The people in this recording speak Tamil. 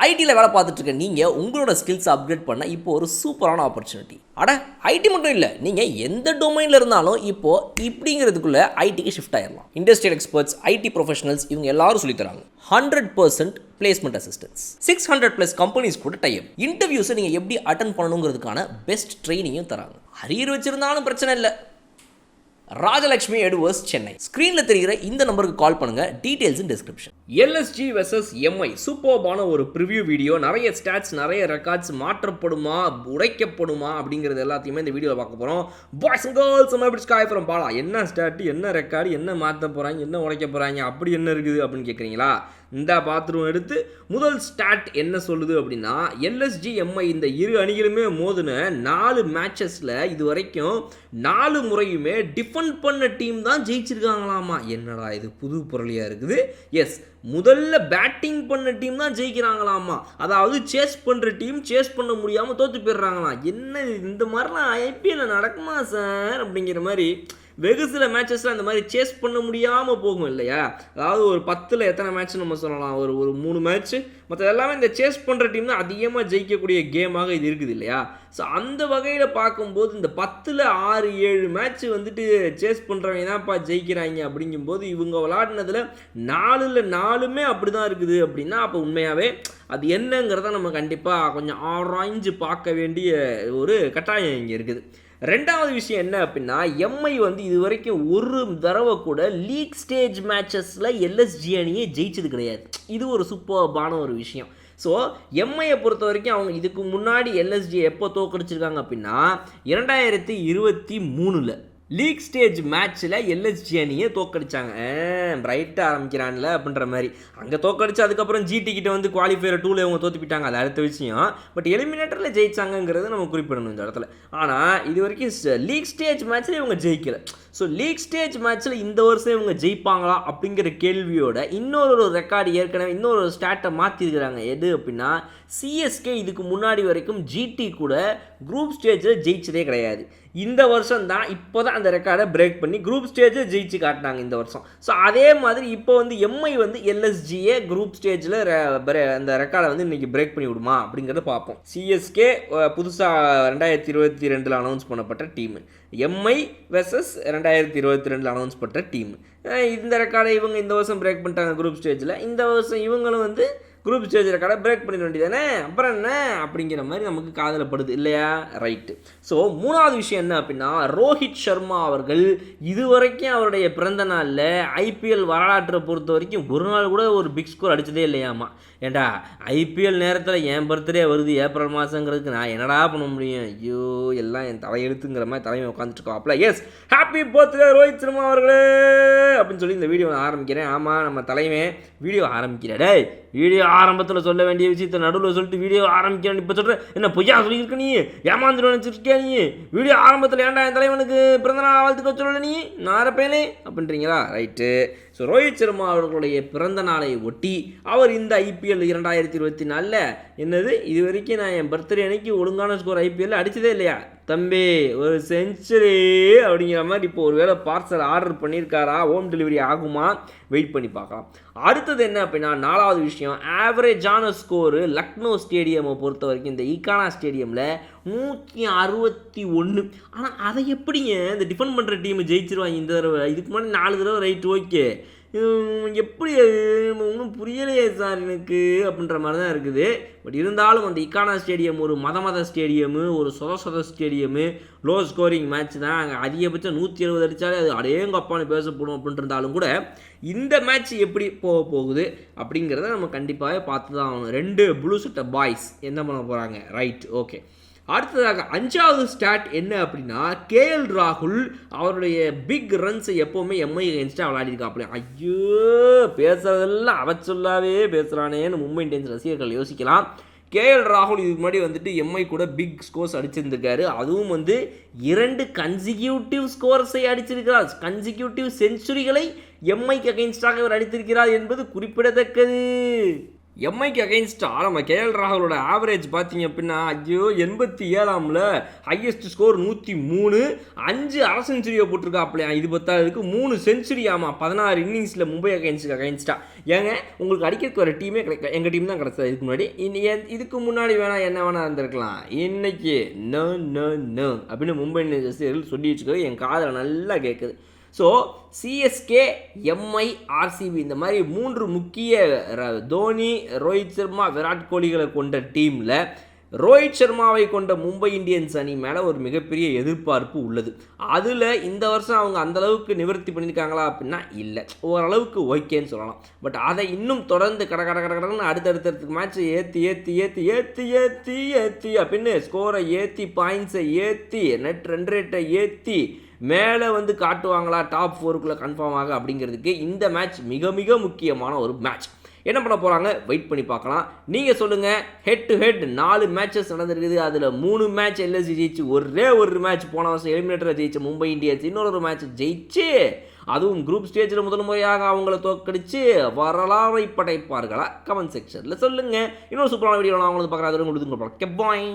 ஐடியில் வேலை பார்த்துட்டு இருக்க நீங்கள் உங்களோட ஸ்கில்ஸ் அப்கிரேட் பண்ண இப்போ ஒரு சூப்பரான ஆப்பர்ச்சுனிட்டி. ஐடி மட்டும் இல்லை, நீங்கள் எந்த டொமைனில் இருந்தாலும் இப்போது இப்படிங்கிறதுக்குள்ளே ஐடிக்கு ஷிஃப்ட் ஆயிடலாம். இண்டஸ்ட்ரியல் எக்ஸ்பர்ட்ஸ், ஐடி ப்ரொஃபஷனல்ஸ் இவங்க எல்லாரும் சொல்லித்தராங்க. 100% பிளேஸ்மெண்ட் அசிஸ்டன்ஸ், 600+ கம்பெனிஸ் கூட டைப். இன்டர்வியூஸை நீங்கள் எப்படி அட்டன் பண்ணணுங்கிறதுக்கான பெஸ்ட் ட்ரைனிங்கும் தராங்க. அரியர் வச்சிருந்தாலும் பிரச்சனை இல்லை. ராஜலட்சுமி எடுவர்ஸ், சென்னை. ஸ்க்ரீனில் தெரிகிற இந்த நம்பருக்கு கால் பண்ணுங்க. Details in description. LSG versus MI சூப்பர்பான ஒரு ப்ரிவ்யூ வீடியோ. நிறைய ஸ்டாட்ஸ், நிறைய ரெக்கார்ட்ஸ் மாற்றப்படுமா, உடைக்கப்படுமா அப்படிங்கிறது எல்லாத்தையுமே இந்த வீடியோவில் பார்க்க போகிறோம். பாய்ஸ் அண்ட் கேர்ள்ஸ், எப்படி ஸ்காய் ஃப்ரம் பாலா, என்ன ஸ்டாட், என்ன ரெக்கார்டு, என்ன மாற்ற போகிறாங்க, என்ன உடைக்க போகிறாங்க, அப்படி என்ன இருக்குது அப்படின்னு கேட்குறீங்களா? இந்த பாத்ரூம் எடுத்து முதல் ஸ்டாட் என்ன சொல்லுது அப்படின்னா, எல்எஸ்ஜி எம்ஐ இந்த இரு அணிகளுமே மோதின 4 மேட்சஸில் இது வரைக்கும் 4 முறையுமே டிஃபெண்ட் பண்ண டீம் தான் ஜெயிச்சிருக்காங்களாமா. என்னடா இது புது பொருளியாக இருக்குது. எஸ், முதல்ல பேட்டிங் பண்ண டீம் தான் ஜெயிக்கிறாங்களாமா. அதாவது சேஸ் பண்ணுற டீம் சேஸ் பண்ண முடியாமல் தோற்று போயிடுறாங்களாம். என்ன இந்த மாதிரிலாம் ஐபிஎல்ல நடக்குமா சார் அப்படிங்கிற மாதிரி வெகு சில மேட்சஸில் அந்த மாதிரி சேஸ் பண்ண முடியாமல் போகும் இல்லையா? அதாவது ஒரு 10ல் எத்தனை மேட்ச் நம்ம சொல்லலாம், ஒரு 3 மேட்ச்சு, மற்ற எல்லாமே இந்த சேஸ் பண்ணுற டீம் தான் அதிகமாக ஜெயிக்கக்கூடிய கேமாக இது இருக்குது இல்லையா? ஸோ அந்த வகையில் பார்க்கும்போது இந்த 10ல் 6-7 மேட்ச் வந்துட்டு சேஸ் பண்ணுறவங்க தான்ப்பா ஜெயிக்கிறாங்க. அப்படிங்கும்போது இவங்க விளாடினதில் 4ல் 4மே அப்படி தான் இருக்குது அப்படின்னா அப்போ உண்மையாகவே அது என்னங்கிறத நம்ம கண்டிப்பாக கொஞ்சம் ஆராய்ஞ்சு பார்க்க வேண்டிய ஒரு கட்டாயம் இங்கே இருக்குது. ரெண்டாவது விஷயம் என்ன அப்படின்னா, எம்ஐ வந்து இது வரைக்கும் ஒரு தடவை கூட லீக் ஸ்டேஜ் மேட்சஸில் எல்எஸ்ஜி அணியை ஜெயிச்சது கிடையாது. இது ஒரு சூப்பர்பான ஒரு விஷயம். ஸோ எம்ஐயை பொறுத்த வரைக்கும் அவங்க இதுக்கு முன்னாடி எல்எஸ்ஜி எப்போ தோக்கடிச்சிருக்காங்க அப்படின்னா 2023 லீக் ஸ்டேஜ் மேட்ச்சில் எல்எஸ்ஜி அணியை தோக்கடிச்சாங்க. பிரைட்டாக ஆரம்பிக்கிறான்ல அப்படின்ற மாதிரி அங்கே தோக்கடிச்சு அதுக்கப்புறம் ஜிடி கிட்ட வந்து குவாலிஃபயர் 2ல் இவங்க தோற்றுப்பிட்டாங்க, அது அடுத்த விஷயம். பட் எலிமினேட்டரில் ஜெயிச்சாங்கிறது நம்ம குறிப்பிடணும் இந்த இடத்துல. ஆனால் இது வரைக்கும் லீக் ஸ்டேஜ் மேட்ச்சில் இவங்க ஜெயிக்கலை. ஸோ லீக் ஸ்டேஜ் மேட்ச்சில் இந்த வருஷம் இவங்க ஜெயிப்பாங்களா அப்படிங்கிற கேள்வியோட இன்னொரு ரெக்கார்டு ஏற்கனவே இன்னொரு ஸ்டாட்டை மாற்றிருக்கிறாங்க. எது அப்படின்னா, சிஎஸ்கே இதுக்கு முன்னாடி வரைக்கும் ஜிடி கூட குரூப் ஸ்டேஜில் ஜெயிச்சதே கிடையாது. இந்த வருஷம் தான் இப்போ தான் அந்த ரெக்கார்டை பிரேக் பண்ணி குரூப் ஸ்டேஜில் ஜெயிச்சு காட்டினாங்க இந்த வருஷம். ஸோ அதே மாதிரி இப்போ வந்து எம்ஐ வந்து எல்எஸ்ஜியை குரூப் ஸ்டேஜில் அந்த ரெக்கார்டை வந்து இன்றைக்கி பிரேக் பண்ணி விடுமா அப்படிங்கிறத பார்ப்போம். சிஎஸ்கே புதுசாக 2022 அனௌன்ஸ் பண்ணப்பட்ட டீமு, எம்ஐ வெர்சஸ் 2022 அனௌன்ஸ் பண்ண டீம். இந்த ரெக்கார்டை இவங்க இந்த வருஷம் பிரேக் பண்ணிட்டாங்க குரூப் ஸ்டேஜில். இந்த வருஷம் இவங்களும் வந்து குரூப் ஸ்டேஜ் ரெக்கார்டை பிரேக் பண்ணிட வேண்டியதானே, அப்புறம் என்ன அப்படிங்கிற மாதிரி நமக்கு காதலப்படுது இல்லையா? ரைட்டு. ஸோ மூணாவது விஷயம் என்ன அப்படின்னா, ரோஹித் சர்மா அவர்கள் இதுவரைக்கும் அவருடைய பிறந்த நாளில் ஐபிஎல் வரலாற்றை பொறுத்த வரைக்கும் ஒரு நாள் கூட ஒரு பிக் ஸ்கோர் அடித்ததே இல்லையாமா. ஏண்டா ஐபிஎல் நேரத்தில் என் பர்த்டே வருது ஏப்ரல் மாதங்கிறதுக்கு நான் என்னடா பண்ண முடியும்? ஐயோ, எல்லாம் என் தலையெழுத்துங்கிற மாதிரி தலைமை உட்காந்துட்டு இருக்காப்ல. Yes, happy birthday Rohit Sharma அவர்களே அப்படின்னு சொல்லி இந்த வீடியோ ஆரம்பிக்கிறேன். ஆமாம், நம்ம தலைமை வீடியோ ஆரம்பிக்கிறடே, வீடியோ ஆரம்பத்தில் சொல்ல வேண்டிய விஷயத்தை நடுவில் சொல்லிட்டு வீடியோ ஆரம்பிக்கிறேன். இப்போ சொல்கிறேன் என்ன பொய்யா சொல்லியிருக்க நீ, ஏமாந்துட்டு நினச்சிருக்கியா நீ? வீடியோ ஆரம்பத்தில் ஏன்டா என் தலைவனுக்கு பிறந்தநாள் வாழ்த்துக்க சொல்லலை நீ நாரப்பேனே அப்படின்றீங்களா? ரைட்டு. ஸோ ரோஹித் சர்மா அவர்களுடைய பிறந்த நாளை ஒட்டி அவர் இந்த ஐபிஎல் 2024 என்னது இது வரைக்கும் நான் என் பர்த்டே அன்னைக்கு ஒழுங்கான ஸ்கோர் ஐபிஎல் அடித்ததே இல்லையா தம்பி, ஒரு செஞ்சுரி அப்படிங்கிற மாதிரி இப்போ ஒரு வேளை பார்சல் ஆர்டர் பண்ணியிருக்காரா, ஹோம் டெலிவரி ஆகுமா, வெயிட் பண்ணி பார்க்கலாம். அடுத்தது என்ன அப்படின்னா, 4வது விஷயம், ஆவரேஜான ஸ்கோரு லக்னோ ஸ்டேடியமை பொறுத்த வரைக்கும் இந்த ஈகானா ஸ்டேடியமில் 161. ஆனால் அதை எப்படிங்க இந்த டிஃபெண்ட் பண்ணுற டீம் ஜெயிச்சிருவாங்க இந்த தடவை? இதுக்கு முன்னாடி 4 தடவை ரைட், ஓகே, எப்படி ஒன்றும் புரியலையே சார் எனக்கு அப்படின்ற மாதிரி தான் இருக்குது. பட் இருந்தாலும் அந்த இக்கானா ஸ்டேடியம் ஒரு மத ஸ்டேடியமு, ஒரு சொத ஸ்டேடியமு, லோ ஸ்கோரிங் மேட்ச் தான். அங்கே அதிகபட்சம் 170 அடித்தாலே அது அடேங்கப்பான்னு பேசப்படும் அப்படின்ட்டு இருந்தாலும் கூட இந்த மேட்ச் எப்படி போகுது அப்படிங்கிறத நம்ம கண்டிப்பாக பார்த்து தான் ஆகணும். 2 ப்ளூ சட்டை பாய்ஸ் என்ன பண்ண போகிறாங்க? Right, okay. அடுத்ததாக 5வது ஸ்டாட் என்ன அப்படின்னா, கேஎல் ராகுல் அவருடைய பிக் ரன்ஸை எப்போவுமே எம்ஐ அகேன்ஸ்டாக விளையாடிருக்காப்புல. ஐயோ, பேசுகிறதெல்லாம் அவச்சொல்லாவே பேசுகிறானேன்னு மும்பை இந்தியன்ஸ் ரசிகர்கள் யோசிக்கலாம். கேஎல் ராகுல் இதுக்கு முன்னாடி வந்துட்டு எம்ஐ கூட பிக் ஸ்கோர்ஸ் அடிச்சிருந்திருக்காரு. அதுவும் வந்து 2 கன்சிக்யூட்டிவ் ஸ்கோர்ஸை அடிச்சிருக்கிறார். கன்சிக்யூட்டிவ் செஞ்சுரிகளை எம்ஐக்கு அகேன்ஸ்டாக இவர் அடித்திருக்கிறார் என்பது குறிப்பிடத்தக்கது. எம்ஐக்கு அகைன்ஸ்டாக நம்ம கேஎல் ராகுலோட ஆவரேஜ் பார்த்தீங்க அப்படின்னா ஐயோ 87ஆம்ல ஹையஸ்ட் ஸ்கோர் 103, 5 அரை செஞ்சுரியை போட்டிருக்காப்லையா. இது பத்தாததுக்கு 3 செஞ்சுரி. ஆமாம், 16 இன்னிங்ஸில் மும்பை அகைன்ஸ்டாக. ஏங்க உங்களுக்கு அடிக்கிறதுக்கு வர டீமே கிடைக்க எங்கள் டீம் தான் கிடச்சது. இதுக்கு முன்னாடி என்ன வேணா இருந்திருக்கலாம். இன்னைக்கு நோ நோ நோ அப்படின்னு மும்பை இந்தியன்ஸ் சொல்லி வச்சுக்கோ. என் காதில் நல்லா கேட்குது. ஸோ சிஎஸ்கே, எம்ஐ, ஆர்சிபி இந்த மாதிரி 3 முக்கிய தோனி, ரோஹித் சர்மா, விராட் கோலிகளை கொண்ட டீமில் ரோஹித் சர்மாவை கொண்ட மும்பை இந்தியன்ஸ் அணி மேலே ஒரு மிகப்பெரிய எதிர்பார்ப்பு உள்ளது. அதில் இந்த வருஷம் அவங்க அந்தளவுக்கு நிவர்த்தி பண்ணியிருக்காங்களா அப்படின்னா இல்லை, ஓரளவுக்கு ஓகேன்னு சொல்லலாம். பட் அதை இன்னும் தொடர்ந்து கடன்னு அடுத்தடுத்த மேட்ச்சை ஏற்றி அப்படின்னு ஸ்கோரை ஏற்றி, பாயிண்ட்ஸை ஏற்றி, ரன் ரேட்டை ஏற்றி மேலே வந்து காட்டுவாங்களா டாப் 4க்குள்ளே கன்ஃபார்ம் ஆக அப்படிங்கிறதுக்கு இந்த மேட்ச் மிக மிக முக்கியமான ஒரு மேட்ச். என்ன பண்ண போகிறாங்க வெயிட் பண்ணி பார்க்கலாம். நீங்கள் சொல்லுங்கள். ஹெட் டு ஹெட் 4 மேட்சஸ் நடந்திருக்குது. அதில் 3 மேட்ச் எல்எஸ்சி ஜெயிச்சு, ஒரு மேட்ச் போன வருஷம் எலிமினேட்டரில் ஜெயிச்ச மும்பை இந்தியன்ஸ் இன்னொரு மேட்ச் ஜெயிச்சு, அதுவும் குரூப் ஸ்டேஜில் முதல் முறையாக அவங்கள தோக்கடிச்சு வரலாறை படைப்பார்களா? கமெண்ட் செக்ஷனில் சொல்லுங்கள். இன்னொரு சூப்பரான வீடியோ நான் அவங்களுக்கு பார்க்குறேன். உங்களுக்கு பாய்.